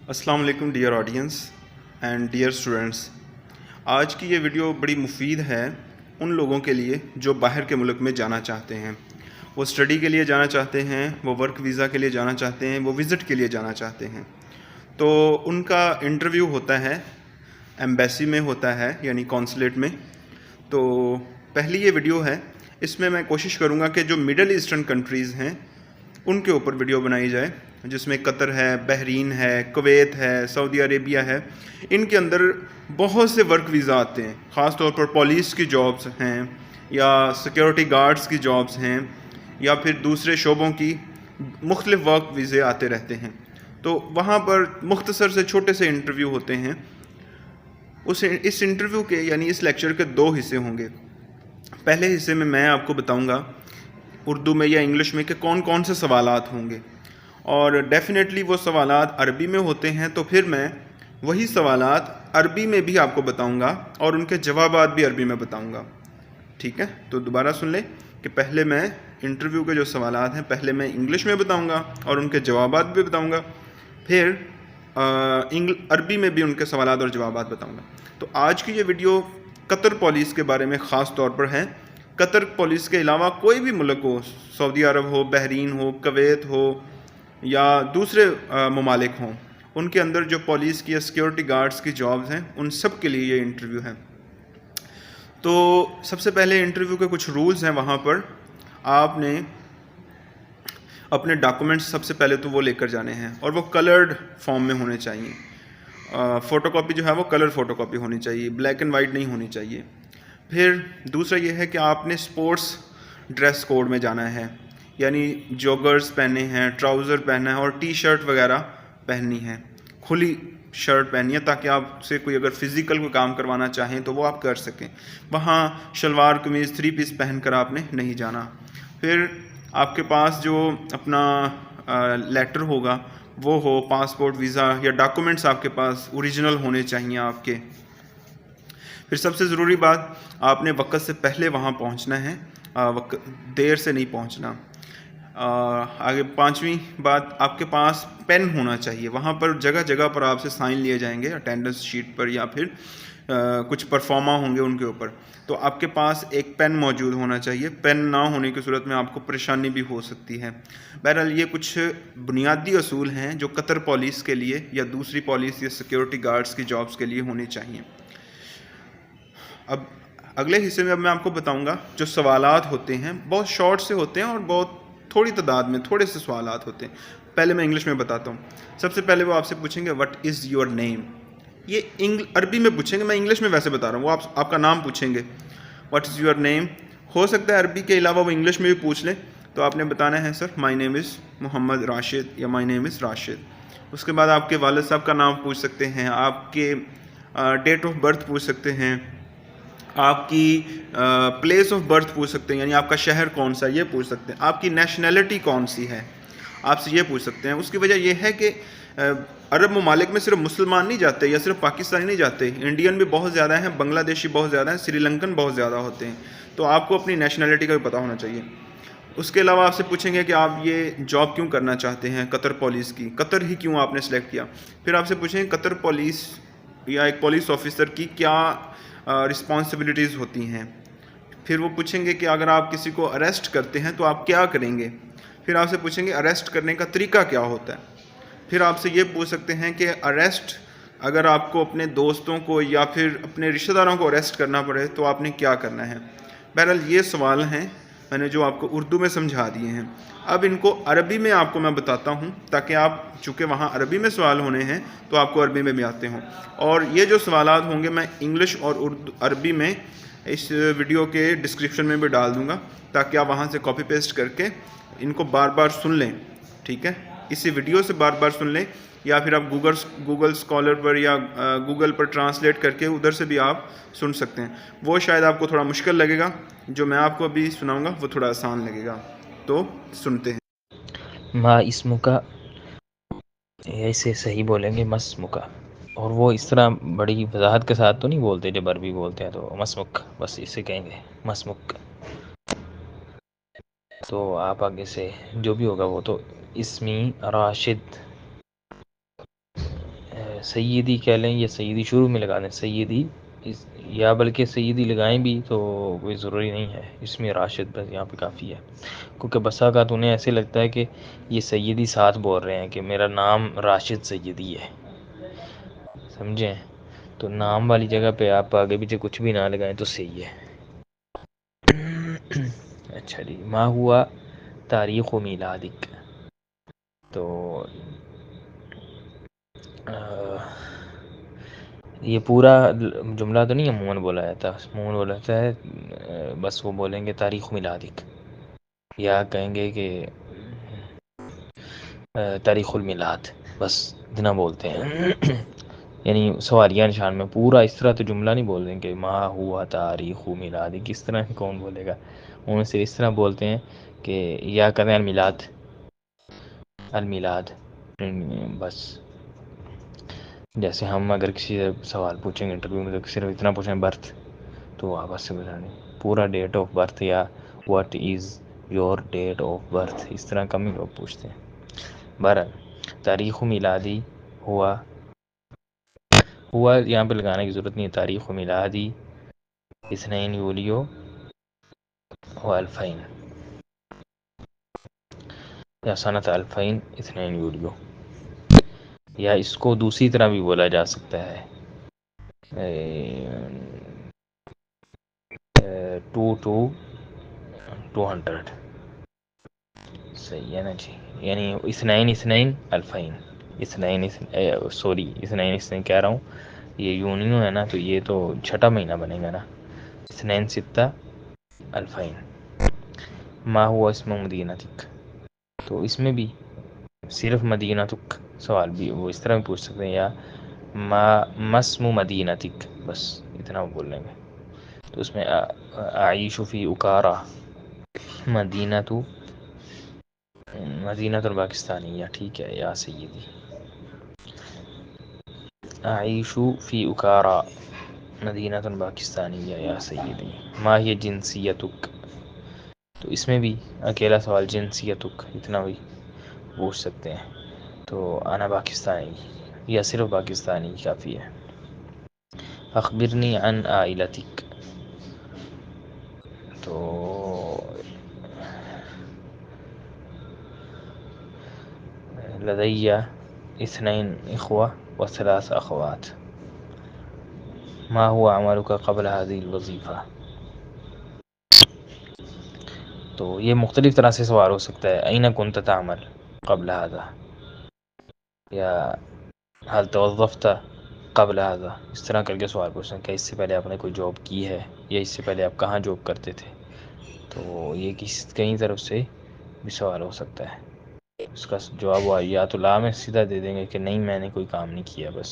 السلام علیکم dear audience and dear students. آج کی یہ ویڈیو بڑی مفید ہے ان لوگوں کے لیے جو باہر کے ملک میں جانا چاہتے ہیں. وہ اسٹڈی کے لیے جانا چاہتے ہیں, وہ ورک ویزا کے لیے جانا چاہتے ہیں, وہ وزٹ کے لیے جانا چاہتے ہیں. تو ان کا انٹرویو ہوتا ہے ایمبیسی میں, ہوتا ہے یعنی کونسلیٹ میں. تو پہلی یہ ویڈیو ہے, اس میں کوشش کروں گا کہ جو مڈل ایسٹرن کنٹریز ہیں ان کے اوپر ویڈیو بنائی جائے, جس میں قطر ہے, بحرین ہے, کویت ہے, سعودی عربیہ ہے. ان کے اندر بہت سے ورک ویزا آتے ہیں, خاص طور پر پولیس کی جابس ہیں یا سیکیورٹی گارڈز کی جابس ہیں یا پھر دوسرے شعبوں کی مختلف ورک ویزے آتے رہتے ہیں. تو وہاں پر مختصر سے چھوٹے سے انٹرویو ہوتے ہیں. اس انٹرویو کے یعنی اس لیکچر کے 2 حصے ہوں گے. پہلے حصے میں آپ کو بتاؤں گا اردو میں یا انگلش میں کہ کون کون سے سوالات ہوں گے, اور ڈیفینیٹلی وہ سوالات عربی میں ہوتے ہیں. تو پھر میں وہی سوالات عربی میں بھی آپ کو بتاؤں گا اور ان کے جوابات بھی عربی میں بتاؤں گا. ٹھیک ہے, تو دوبارہ سن لیں کہ پہلے میں انٹرویو کے جو سوالات ہیں پہلے میں انگلش میں بتاؤں گا اور ان کے جوابات بھی بتاؤں گا, پھر عربی میں بھی ان کے سوالات اور جوابات بتاؤں گا. تو آج کی یہ ویڈیو قطر پالیس کے بارے میں خاص طور پر ہے. قطر پالیس کے علاوہ کوئی بھی ملک ہو, سعودی عرب ہو, بحرین ہو, کویت ہو یا دوسرے ممالک ہوں, ان کے اندر جو پولیس کی یا سیکیورٹی گارڈز کی جابز ہیں ان سب کے لیے یہ انٹرویو ہے. تو سب سے پہلے انٹرویو کے کچھ رولز ہیں. وہاں پر آپ نے اپنے ڈاکومنٹس سب سے پہلے تو وہ لے کر جانے ہیں, اور وہ کلرڈ فارم میں ہونے چاہیے. فوٹو کاپی جو ہے وہ کلر فوٹو کاپی ہونی چاہیے, بلیک اینڈ وائٹ نہیں ہونی چاہیے. پھر دوسرا یہ ہے کہ آپ نے سپورٹس ڈریس کوڈ میں جانا ہے, یعنی جوگرز پہنے ہیں, ٹراؤزر پہنا ہے اور ٹی شرٹ وغیرہ پہننی ہے, کھلی شرٹ پہنی ہے تاکہ آپ سے کوئی اگر فزیکل کوئی کام کروانا چاہیں تو وہ آپ کر سکیں. وہاں شلوار قمیض 3 پیس پہن کر آپ نے نہیں جانا. پھر آپ کے پاس جو اپنا لیٹر ہوگا وہ ہو, پاسپورٹ, ویزا یا ڈاکومنٹس آپ کے پاس اوریجنل ہونے چاہیے آپ کے. پھر سب سے ضروری بات, آپ نے وقت سے پہلے وہاں پہنچنا ہے, دیر سے نہیں پہنچنا. آگے 5ویں بات, آپ کے پاس پین ہونا چاہیے. وہاں پر جگہ جگہ پر آپ سے سائن لیے جائیں گے اٹینڈنس شیٹ پر یا پھر کچھ پرفارما ہوں گے ان کے اوپر. تو آپ کے پاس ایک پین موجود ہونا چاہیے. پین نہ ہونے کی صورت میں آپ کو پریشانی بھی ہو سکتی ہے. بہرحال یہ کچھ بنیادی اصول ہیں جو قطر پالیس کے لیے یا دوسری پالیس یا سیکیورٹی گارڈز کی جابز کے لیے ہونی چاہیے. اب اگلے حصے میں میں آپ کو بتاؤں گا جو سوالات ہوتے ہیں بہت شارٹ سے ہوتے ہیں اور بہت تھوڑی تعداد میں تھوڑے سے سوالات ہوتے ہیں. پہلے میں انگلش میں بتاتا ہوں. سب سے پہلے وہ آپ سے پوچھیں گے وٹ از یور نیم. یہ عربی میں پوچھیں گے, میں انگلش میں ویسے بتا رہا ہوں. وہ آپ کا نام پوچھیں گے, وٹ از یور نیم. ہو سکتا ہے عربی کے علاوہ وہ انگلش میں بھی پوچھ لیں. تو آپ نے بتانا ہے سر مائی نیم از محمد راشد یا مائی نیم از راشد. اس کے بعد آپ کے والد صاحب کا نام پوچھ سکتے ہیں, آپ کے ڈیٹ آف برتھ پوچھ سکتے ہیں, آپ کی پلیس آف برتھ پوچھ سکتے ہیں, یعنی آپ کا شہر کون سا یہ پوچھ سکتے ہیں. آپ کی نیشنلٹی کون سی ہے آپ سے یہ پوچھ سکتے ہیں. اس کی وجہ یہ ہے کہ عرب ممالک میں صرف مسلمان نہیں جاتے یا صرف پاکستانی نہیں جاتے, انڈین بھی بہت زیادہ ہیں, بنگلہ دیشی بہت زیادہ ہیں, سری لنکن بہت زیادہ ہوتے ہیں. تو آپ کو اپنی نیشنلٹی کا بھی پتہ ہونا چاہیے. اس کے علاوہ آپ سے پوچھیں گے کہ آپ یہ جاب کیوں کرنا چاہتے ہیں قطر پالیس کی, قطر ہی کیوں آپ نے سلیکٹ کیا. پھر آپ سے پوچھیں گے قطر پالیس یا ایک پولیس آفیسر کی کیا رسپانسبلٹیز ہوتی ہیں. پھر وہ پوچھیں گے کہ اگر آپ کسی کو اریسٹ کرتے ہیں تو آپ کیا کریں گے. پھر آپ سے پوچھیں گے اریسٹ کرنے کا طریقہ کیا ہوتا ہے. پھر آپ سے یہ پوچھ سکتے ہیں کہ اریسٹ اگر آپ کو اپنے دوستوں کو یا پھر اپنے رشتہ داروں کو اریسٹ کرنا پڑے تو آپ نے کیا کرنا ہے. بہرحال یہ سوال ہیں میں نے جو آپ کو اردو میں سمجھا دیے ہیں. اب ان کو عربی میں آپ کو میں بتاتا ہوں تاکہ آپ چونکہ وہاں عربی میں سوال ہونے ہیں تو آپ کو عربی میں بھی آتے ہوں. اور یہ جو سوالات ہوں گے میں انگلش اور عربی میں اس ویڈیو کے ڈسکرپشن میں بھی ڈال دوں گا تاکہ آپ وہاں سے کاپی پیسٹ کر کے ان کو بار بار سن لیں. ٹھیک ہے, اسی ویڈیو سے بار بار سن لیں یا پھر آپ گوگل اسکالر پر یا گوگل پر ٹرانسلیٹ کر کے ادھر سے بھی آپ سن سکتے ہیں. وہ شاید آپ کو تھوڑا مشکل لگے گا, جو میں آپ کو ابھی سناؤں گا وہ تھوڑا آسان لگے گا. تو سنتے ہیں. ما اسمکا, ایسے صحیح بولیں گے مسمکا, اور وہ اس طرح بڑی وضاحت کے ساتھ تو نہیں بولتے جب عربی بولتے ہیں تو مسمک, بس اسے کہیں گے مسمک. تو آپ آگے سے جو بھی ہوگا وہ تو اسمی راشد, سیدی کہہ لیں یا سیدی شروع میں لگا دیں سیدی، یا بلکہ سیدی لگائیں بھی تو کوئی ضروری نہیں ہے، اس میں راشد بس یہاں پہ کافی ہے، کیونکہ بسا کا انہیں ایسے لگتا ہے کہ یہ سیدی ساتھ بول رہے ہیں کہ میرا نام راشد سیدی ہے، سمجھیں؟ تو نام والی جگہ پہ آپ آگے پیچھے کچھ بھی نہ لگائیں تو صحیح ہے۔ اچھا جی، ما ہوا تاریخ و میلادک، تو یہ پورا جملہ تو نہیں عموماً بولا جاتا، عموماً بولا جاتا ہے بس وہ بولیں گے تاریخ میلادک، یا کہیں گے کہ تاریخ المیلاد، بس اتنا بولتے ہیں، یعنی سوالیہ نشان میں پورا اس طرح تو جملہ نہیں بول دیں کہ ما ہوا تاریخ میلادک، اس طرح کون بولے گا، ان سے اس طرح بولتے ہیں کہ یا کہتے ہیں المیلاد، المیلاد، بس جیسے ہم اگر کسی سے سوال پوچھیں گے انٹرویو میں تو صرف اتنا پوچھیں برتھ، تو واپس سے بتانے پورا ڈیٹ آف برتھ یا what is your date of birth, اس طرح کم ہی لوگ پوچھتے ہیں۔ بہرحال تاریخ میلادی ہوا یہاں پہ لگانے کی ضرورت نہیں ہے، تاریخ میلادی اثنین یولیو و الفین، یا سنت الفین اثنین یولیو، یا اس کو دوسری طرح بھی بولا جا سکتا ہے 2 to 200، صحیح ہے نا جی، یعنی اثنین الفین، اثنین کہہ رہا ہوں، یہ یونیو ہے نا، تو یہ تو چھٹا مہینہ بنے گا نا، اثنین ستہ الفین۔ ما ہوا اسم مدینتک، تو اس میں بھی صرف مدینتک سوال بھی وہ اس طرح بھی پوچھ سکتے ہیں، یا ما اسم مدینتک، بس اتنا وہ بول لیں گے، تو اس میں اعیش فی اکارا مدینہ الپاکستانی، یا ٹھیک ہے یا سیدی، اعیش فی اکارا مدینہ الپاکستانی یا سیدی۔ ما ہی جنسیتک، تو اس میں بھی اکیلا سوال جنسیتک اتنا بھی پوچھ سکتے ہیں، تو انا پاکستانی یا صرف پاکستانی کافی ہے۔ اخبرنی عن عائلتک، تو لدی اثنین اخوہ و ثلاث اخوات، ما هو عملک قبل هذه الوظیفہ، تو یہ مختلف طرح سے سوال ہو سکتا ہے، این کنت تعمل قبل هذا، یا هل توظفت قبل هذا، اس طرح کر کے سوال پوچھنا کہ اس سے پہلے آپ نے کوئی جاب کی ہے، یا اس سے پہلے آپ کہاں جاب کرتے تھے، تو یہ کئی طرف سے بھی سوال ہو سکتا ہے، اس کا جواب یا تو لا میں سیدھا دے دیں گے کہ نہیں میں نے کوئی کام نہیں کیا بس،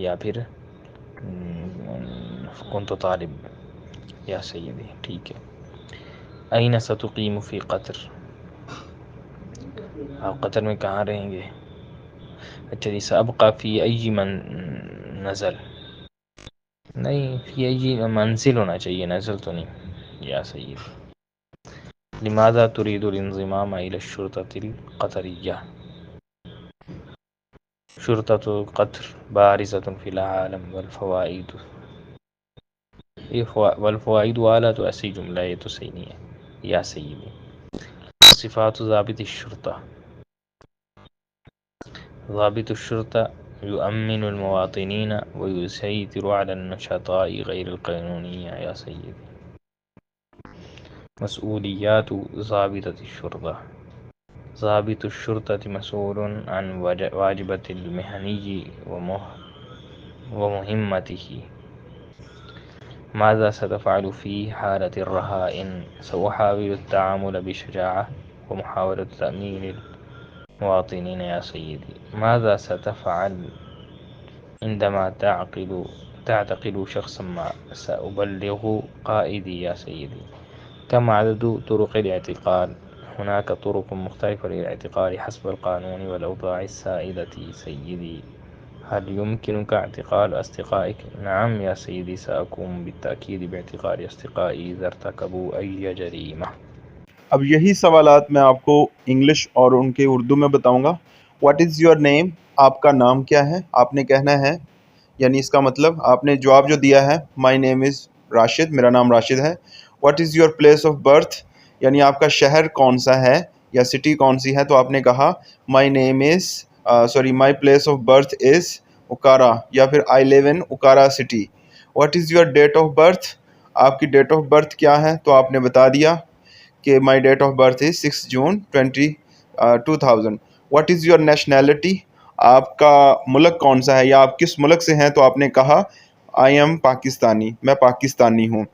یا پھر کنت طالب یا سیدی، ٹھیک ہے۔ این ستقیم فی قطر، آپ قطر میں کہاں رہیں گے؟ اچھا جی، سابقہ فی ای من نزل، نہیں فی ای منزل ہونا چاہیے، نزل تو نہیں، یا سیدی۔ لماذا تريد الانضمام الى الشرطة القطرية، شرطة القطر بارزة في العالم والفوائد والا، تو ایسی جملہ یہ تو صحیح نہیں ہے، یا سیدی۔ صفات ضابط الشرطہ، ضابط الشرطة يؤمن المواطنين ويسيطر على النشطاء غير القانونية، يا سيدي۔ مسؤوليات ضابطة الشرطة، ضابط الشرطة مسؤول عن واجبات المهني ومهمته، ماذا ستفعل في حالة الرهائن؟ سأحاول التعامل بشجاعة ومحاولة تأمين المواطنين، يا سيدي۔ ماذا ستفعل عندما تعتقل شخصا ما؟ سأبلغ قائدي، يا سيدي۔ كم عدد طرق الاعتقال؟ هناك طرق مختلفة للاعتقال حسب القانون والأوضاع السائدة، سيدي۔ هل يمكنك اعتقال أصدقائك؟ نعم يا سيدي، سأقوم بالتأكيد باعتقال أصدقائي إذا ارتكبوا أي جريمة۔ اب یہی سوالات میں آپ کو انگلش اور ان کے اردو میں بتاؤں گا، واٹ از یور نیم، آپ کا نام کیا ہے، آپ نے کہنا ہے، یعنی اس کا مطلب آپ نے جواب جو دیا ہے مائی نیم از راشد، میرا نام راشد ہے. What is your place of birth, یعنی آپ کا شہر کون سا ہے یا سٹی کون سی ہے، تو آپ نے کہا my name is my place of birth is Okara, یا پھر I live in Okara city. What is your date of birth, آپ کی ڈیٹ آف برتھ کیا ہے، تو آپ نے بتا دیا کہ my date of birth is 6 June 2000. What is your nationality, آپ کا ملک کون سا ہے یا آپ کس ملک سے ہیں، تو آپ نے کہا آئی ایم پاکستانی، میں پاکستانی ہوں.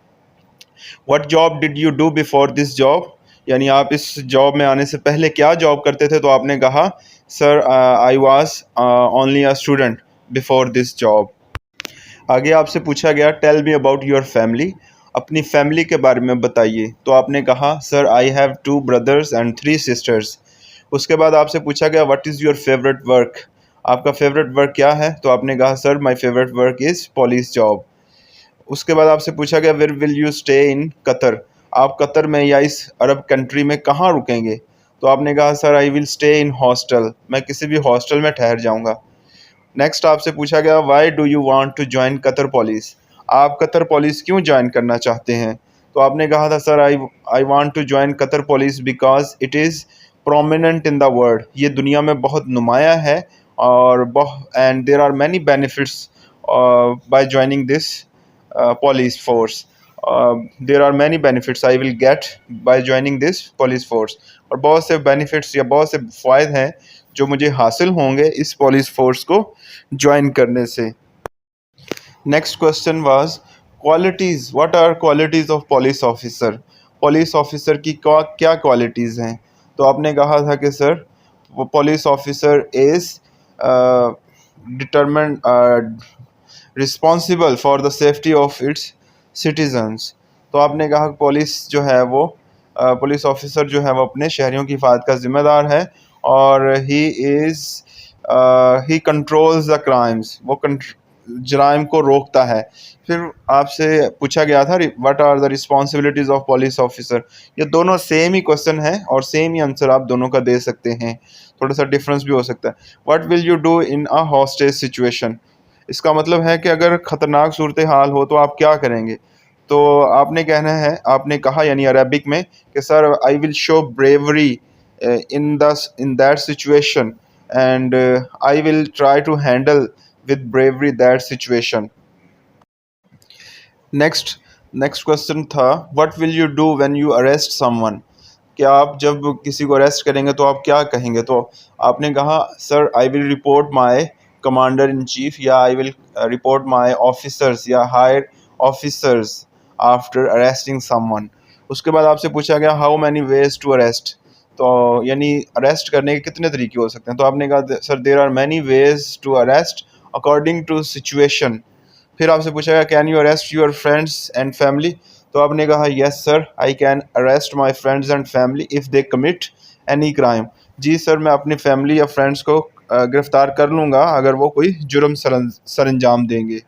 What job did you do before this job, یعنی آپ اس جاب میں آنے سے پہلے کیا جاب کرتے تھے، تو آپ نے کہا sir I was only a student before this job. آگے آپ سے پوچھا گیا tell me about your family, اپنی فیملی کے بارے میں بتائیے، تو آپ نے کہا sir I have 2 brothers and 3 sisters. اس کے بعد آپ سے پوچھا گیا what is your favourite work, آپ کا فیوریٹ ورک کیا ہے، تو آپ نے کہا sir my favourite work is police job. اس کے بعد آپ سے پوچھا گیا where will you stay in Qatar, آپ قطر میں یا اس عرب کنٹری میں کہاں رکیں گے، تو آپ نے کہا sir I will stay in hostel, میں کسی بھی ہاسٹل میں ٹھہر جاؤں گا. نیکسٹ آپ سے پوچھا گیا why do you want to join Qatar police, آپ قطر پولیس کیوں جوائن کرنا چاہتے ہیں، تو آپ نے کہا تھا sir I want to join Qatar police because it is prominent in the world, یہ دنیا میں بہت نمایاں ہے اور and there are many benefits by joining this police force. There are many benefits I will get by joining this police force, اور بہت سے بینیفٹس یا بہت سے فوائد ہیں جو مجھے حاصل ہوں گے اس پولیس فورس کو جوائن کرنے سے. Next question was qualities, what are qualities of police officer, police officer کی کیا کوالٹیز ہیں، تو آپ نے کہا تھا کہ sir police officer is determined responsible for the safety of its citizens, تو آپ نے کہا پولیس جو ہے وہ پولیس آفیسر جو ہے وہ اپنے شہریوں کی حفاظت کا ذمہ دار ہے، اور ہی کنٹرولز دا کرائمز، وہ جرائم کو روکتا ہے. پھر آپ سے پوچھا گیا تھا what are the responsibilities of police officer, یہ دونوں سیم ہی کوشچن ہیں اور سیم ہی آنسر آپ دونوں کا دے سکتے ہیں، تھوڑا سا ڈفرینس بھی ہو سکتا ہے. What will you do in a hostage situation, اس کا مطلب ہے کہ اگر خطرناک صورتحال ہو تو آپ کیا کریں گے، تو آپ نے کہنا ہے، آپ نے کہا یعنی عربک میں کہ سر I will show brewery in that situation and I will try to handle with bravery that situation. Next question تھا what will you do when you arrest someone، کہ آپ جب کسی کو اریسٹ کریں گے تو آپ کیا کہیں گے، تو آپ نے کہا sir I will report my commander in chief یا I will report my officers یا higher officers after arresting someone. اس کے بعد آپ سے پوچھا گیا how many ways to arrest, تو یعنی اریسٹ کرنے کے کتنے طریقے ہو سکتے ہیں، تو آپ نے کہا sir there are many ways to arrest according to situation. پھر آپ سے پوچھا گیا can you arrest your friends and family, تو آپ نے کہا yes sir I can arrest my friends and family if they commit any crime, جی سر میں اپنی فیملی یا فرینڈس کو گرفتار کر لوں گا اگر وہ کوئی جرم سر انجام دیں گے.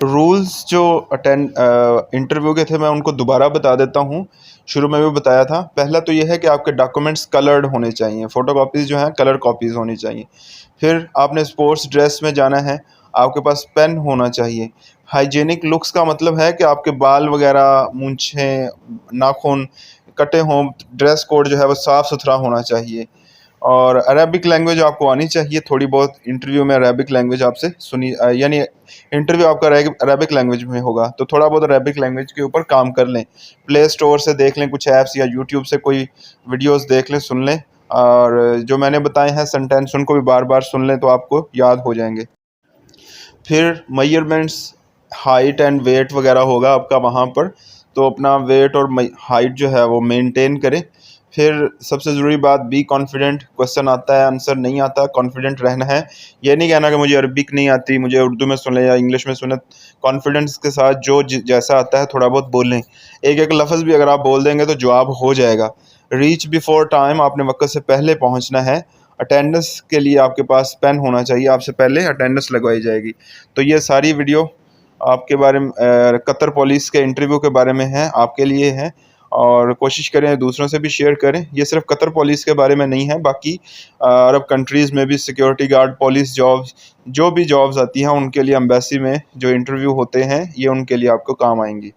رولز جو انٹرویو کے تھے میں ان کو دوبارہ بتا دیتا ہوں، شروع میں بھی بتایا تھا. پہلا تو یہ ہے کہ آپ کے ڈاکومنٹس کلرڈ ہونے چاہیے، فوٹو کاپیز جو ہیں کلر کاپیز ہونی چاہیے. پھر آپ نے اسپورٹس ڈریس میں جانا ہے، آپ کے پاس پین ہونا چاہیے. ہائیجینک لکس کا مطلب ہے کہ آپ کے بال وغیرہ، مونچھیں، ناخن کٹے ہوں، ڈریس کوڈ جو ہے وہ صاف ستھرا ہونا چاہیے. اور عربک لینگویج آپ کو آنی چاہیے تھوڑی بہت، انٹرویو میں عربک لینگویج آپ سے سنی، یعنی انٹرویو آپ کا عربک لینگویج میں ہوگا تو تھوڑا بہت عربک لینگویج کے اوپر کام کر لیں. پلے اسٹور سے دیکھ لیں کچھ ایپس یا یوٹیوب سے کوئی ویڈیوز دیکھ لیں، سن لیں، اور جو میں نے بتائے ہیں سینٹینس ان کو بھی بار بار سن لیں تو آپ کو یاد ہو جائیں گے. پھر میئرمنٹس، ہائٹ اینڈ ویٹ وغیرہ ہوگا آپ کا وہاں پر، تو اپنا ویٹ اور ہائٹ جو ہے وہ مینٹین کریں. پھر سب سے ضروری بات بی کانفیڈنٹ، کویسچن آتا ہے آنسر نہیں آتا، کانفیڈنٹ رہنا ہے. یہ نہیں کہنا کہ مجھے عربک نہیں آتی، مجھے اردو میں سن لیں یا انگلش میں سنیں، کانفیڈنس کے ساتھ جو جیسا آتا ہے تھوڑا بہت بول لیں. ایک لفظ بھی اگر آپ بول دیں گے تو جواب ہو جائے گا. ریچ بیفور ٹائم، آپ نے وقت سے پہلے پہنچنا ہے. اٹینڈنس کے لیے آپ کے پاس پین ہونا چاہیے، آپ سے پہلے اٹینڈنس لگوائی جائے گی. تو یہ ساری ویڈیو آپ کے بارے میں قطر پولیس کے انٹرویو کے بارے میں ہے، آپ کے لیے ہے. اور کوشش کریں دوسروں سے بھی شیئر کریں. یہ صرف قطر پولیس کے بارے میں نہیں ہے، باقی عرب کنٹریز میں بھی سیکیورٹی گارڈ، پولیس جابز، جو بھی جابز آتی ہیں ان کے لیے ایمبیسی میں جو انٹرویو ہوتے ہیں یہ ان کے لیے آپ کو کام آئیں گی.